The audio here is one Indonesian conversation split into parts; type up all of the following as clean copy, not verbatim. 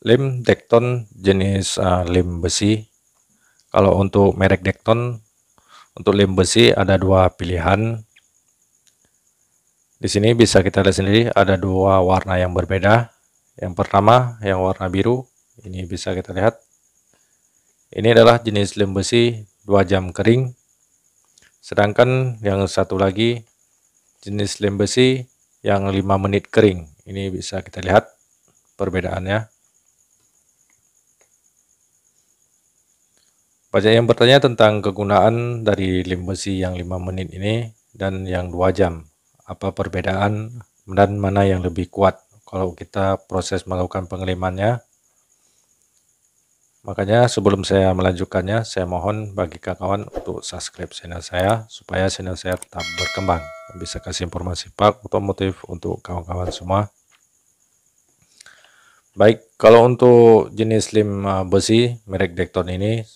Lem Dekton jenis lem besi. Kalau untuk merek Dekton, untuk lem besi ada dua pilihan. Di sini bisa kita lihat sendiri ada dua warna yang berbeda. Yang pertama yang warna biru, ini bisa kita lihat. Ini adalah jenis lem besi 2 jam kering. Sedangkan yang satu lagi jenis lem besi yang 5 menit kering. Ini bisa kita lihat perbedaannya. Banyak yang bertanya tentang kegunaan dari lem besi yang 5 menit ini dan yang 2 jam. Apa perbedaan dan mana yang lebih kuat kalau kita proses melakukan pengelemannya. Makanya sebelum saya melanjutkannya, saya mohon bagi kawan-kawan untuk subscribe channel saya supaya channel saya tetap berkembang. Bisa kasih informasi otomotif untuk kawan-kawan semua. Baik, kalau untuk jenis lem besi merek Dekton ini,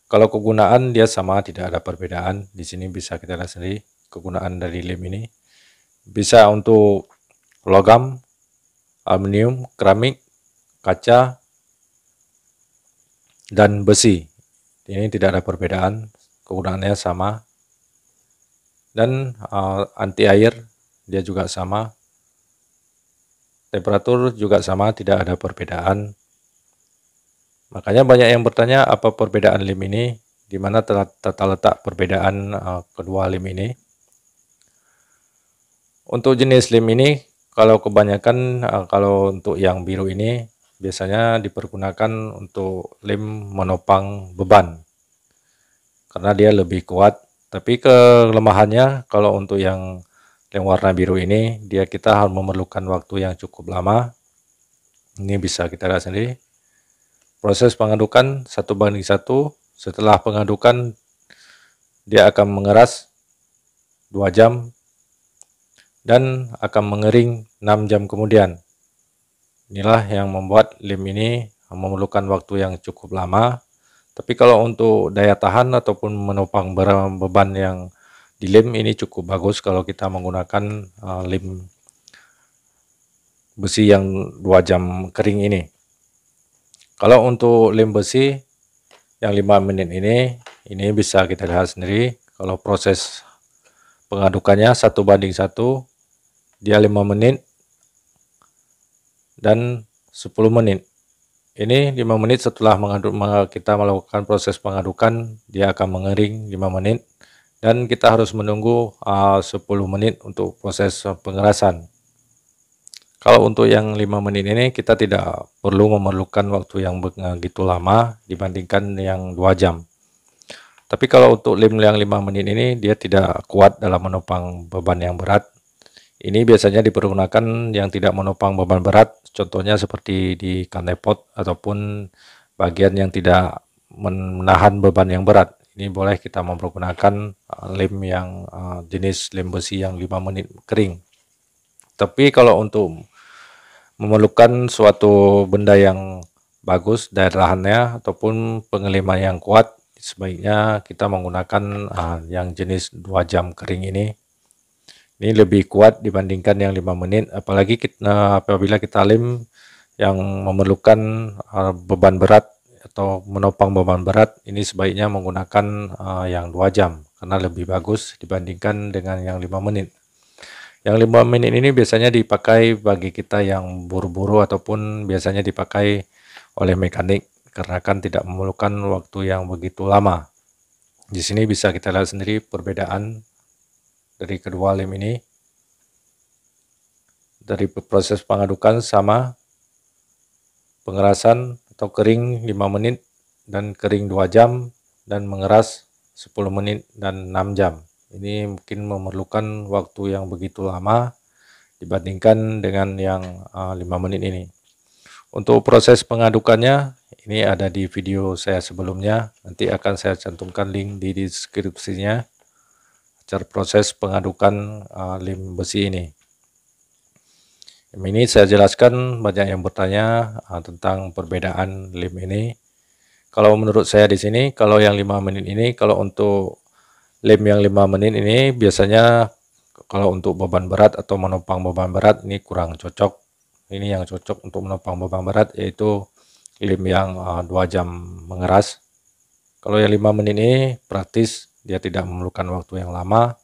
kalau kegunaan dia sama, tidak ada perbedaan. Di sini bisa kita lihat sendiri kegunaan dari lem ini. Bisa untuk logam, aluminium, keramik, kaca, dan besi. Ini tidak ada perbedaan, kegunaannya sama. Dan anti air dia juga sama. Temperatur juga sama, tidak ada perbedaan. Makanya banyak yang bertanya apa perbedaan lem ini, di mana tata letak perbedaan kedua lem ini. Untuk jenis lem ini, kalau kebanyakan kalau untuk yang biru ini biasanya dipergunakan untuk lem menopang beban karena dia lebih kuat. Tapi kelemahannya kalau untuk yang lem warna biru ini kita harus memerlukan waktu yang cukup lama. Ini bisa kita lihat sendiri. Proses pengadukan 1:1. Setelah pengadukan dia akan mengeras 2 jam dan akan mengering 6 jam kemudian. Inilah yang membuat lem ini memerlukan waktu yang cukup lama. Tapi kalau untuk daya tahan ataupun menopang beban yang di lem ini cukup bagus kalau kita menggunakan lem besi yang 2 jam kering ini. Kalau untuk lem besi yang 5 menit ini bisa kita lihat sendiri. Kalau proses pengadukannya 1:1, dia 5 menit dan 10 menit. Ini 5 menit setelah kita melakukan proses pengadukan, dia akan mengering 5 menit. Dan kita harus menunggu 10 menit untuk proses pengerasan. Kalau untuk yang 5 menit ini kita tidak perlu memerlukan waktu yang begitu lama dibandingkan yang 2 jam. Tapi kalau untuk lem yang 5 menit ini dia tidak kuat dalam menopang beban yang berat. Ini biasanya dipergunakan yang tidak menopang beban berat, contohnya seperti di kanepot ataupun bagian yang tidak menahan beban yang berat. Ini boleh kita mempergunakan lem yang jenis lem besi yang 5 menit kering. Tapi kalau untuk memerlukan suatu benda yang bagus daya tahannya ataupun pengeleman yang kuat, sebaiknya kita menggunakan yang jenis 2 jam kering ini. Ini lebih kuat dibandingkan yang 5 menit, apalagi apabila kita lem yang memerlukan beban berat atau menopang beban berat, ini sebaiknya menggunakan yang 2 jam karena lebih bagus dibandingkan dengan yang 5 menit. Yang 5 menit ini biasanya dipakai bagi kita yang buru-buru ataupun biasanya dipakai oleh mekanik karena kan tidak memerlukan waktu yang begitu lama. Di sini bisa kita lihat sendiri perbedaan dari kedua lem ini. Dari proses pengadukan sama, pengerasan atau kering 5 menit dan kering 2 jam dan mengeras 10 menit dan 6 jam. Ini mungkin memerlukan waktu yang begitu lama dibandingkan dengan yang 5 menit ini. Untuk proses pengadukannya ini ada di video saya sebelumnya, nanti akan saya cantumkan link di deskripsinya cara proses pengadukan lem besi ini. Ini saya jelaskan, banyak yang bertanya tentang perbedaan lem ini. Kalau menurut saya di sini, kalau yang 5 menit ini, kalau untuk lem yang 5 menit ini biasanya kalau untuk beban berat atau menopang beban berat ini kurang cocok. Ini yang cocok untuk menopang beban berat yaitu lem yang 2 jam mengeras. Kalau yang 5 menit ini praktis, dia tidak memerlukan waktu yang lama.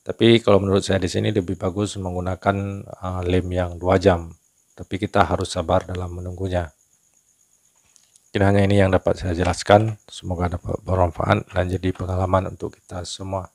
Tapi kalau menurut saya di sini lebih bagus menggunakan lem yang 2 jam. Tapi kita harus sabar dalam menunggunya. Mungkin hanya ini yang dapat saya jelaskan. Semoga dapat bermanfaat dan jadi pengalaman untuk kita semua.